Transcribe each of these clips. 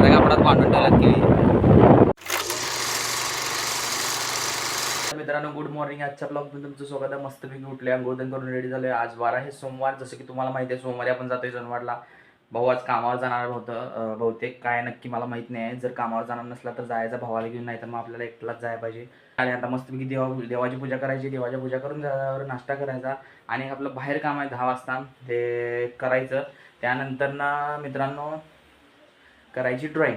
पांढऱ्या कपड्यात बांधून ठेवल्यात केळी. मित्रांनो गुड मॉर्निंग. आजच्या ब्लॉगमध्ये तुमचं स्वागत आहे. मस्तपैकी उठले, अंघोळण करून रेडी झाले. आज 12 हे सोमवार. जसं की तुम्हाला माहिती आहे सोमवारी आपण जातोय जनवाडला. भाऊ आज कामावर जाणार होतं. बहुतेक काय नक्की मला माहीत नाही आहे. जर कामावर जाणार नसला तर जायचा भावाला घेऊन, नाही तर मग आपल्याला एकट्यालाच जायला पाहिजे. आणि आता मस्तपैकी देवाची पूजा करायची. देवाची पूजा करून झाल्यावर नाश्ता करायचा आणि आपलं बाहेर काम आहे 10 वाजता ते करायचं. त्यानंतर ना मित्रांनो करायची ड्रॉईंग.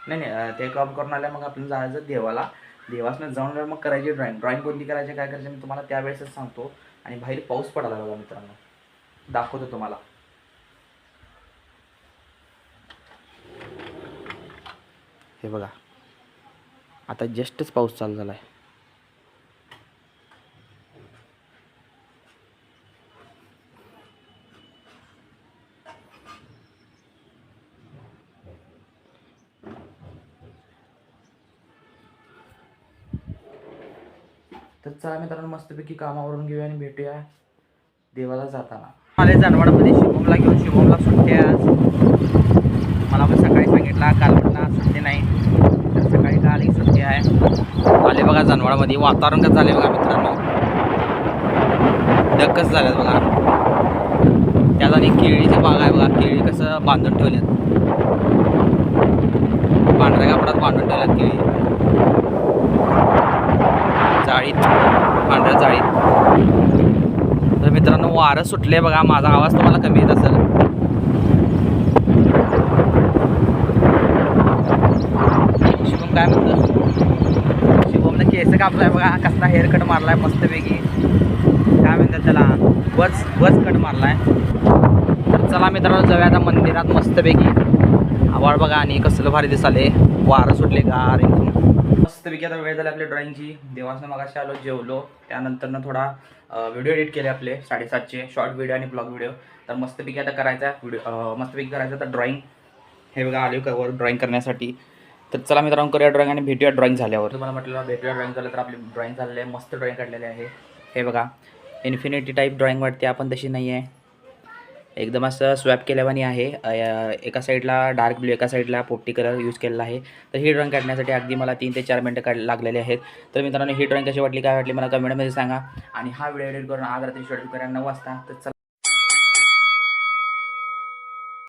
नाही ते काम करून आल्या मग आपण जायचं देवाला. देवासनं जाऊन मग करायची ड्रॉईंग कोणती करायची काय करायची मी तुम्हाला त्यावेळेसच सांगतो. आणि बाहेर पाऊस पडायला बघा मित्रांनो, दाखवतो तुम्हाला. हे बघा आता जस्टच पाऊस चालू झाला आहे. तर चला मित्रांनो मस्तपैकी कामावरून घेऊया आणि भेटूया देवाला जाताना. आले जानवाडमध्ये शिवमला घेऊन. शिवमला सुट्टी आहे आज. मला पण सकाळी सांगितला, काल म्हटला सुट्टी नाही, तर सकाळी काल एक सुट्टी आहे. आले बघा जानवाडमध्ये. वातावरण कसं झालं बघा मित्रांनो, ढगच झालं बघा. त्यात आणि केळीची बाग आहे बघा. केळी कसं बांधून ठेवल्यात, पांढऱ्या कपड्यात बांधून ठेवल्यात केळी जाळीत, पांढऱ्या जाळीत. तर मित्रांनो वारं सुटले बघा. माझा आवाज तुम्हाला कमी येत असेल. शिवम काय म्हणतं? शिवमने केस कापलाय बघा. कसला हेअरकट मारलाय मस्तपैकी. काय म्हणतात त्याला, बज कट मारलाय. तर चला मित्रांनो जाऊया आता मंदिरात मस्तपैकी. आवाळ बघा आणि कसलं भारी दिसाले. वारं सुटले गार एकदम मस्तपैकी. आता वेळ झाली आपली ड्रॉईंगची. देवासनं मगाशी आलो, जेवलो. त्यानंतर थोडा व्हिडिओ एडिट केले आपले 7:30चे शॉर्ट व्हिडिओ आणि ब्लॉग व्हिडिओ. तर मस्तपैकी आता करायचा व्हिडिओ, मस्तपैकी करायचा तर ड्रॉईंग. हे बघा आले कवर ड्रॉईंग करण्यासाठी. तर चला मित्रांनो करूया ड्रॉईंग आणि भेटूया ड्रॉईंग झाल्यावर. तुम्हाला म्हटलं भेटूया ड्रॉईंग झालं तर आपली ड्रॉईंग झालेली आहे. मस्त ड्रॉईंग काढलेली आहे. हे बघा इन्फिनिटी टाईप ड्रॉईंग वाटते, आपण तशी नाही आहे. एकदम असं स्वॅप केल्यावानी आहे. एका साईडला डार्क ब्ल्यू, एका साईडला पोपटी कलर यूज केलेला आहे. तर ही ड्रॉईंग काढण्यासाठी अगदी मला 3 ते 4 मिनटं लागलेले आहेत. तर मित्रांनो ही ड्रॉईंग कशी वाटली, काय वाटली मला कमेंटमध्ये सांगा. आणि हा व्हिडिओ एडिट करून आज रात्री शूट करा 9 वाजता. तर चला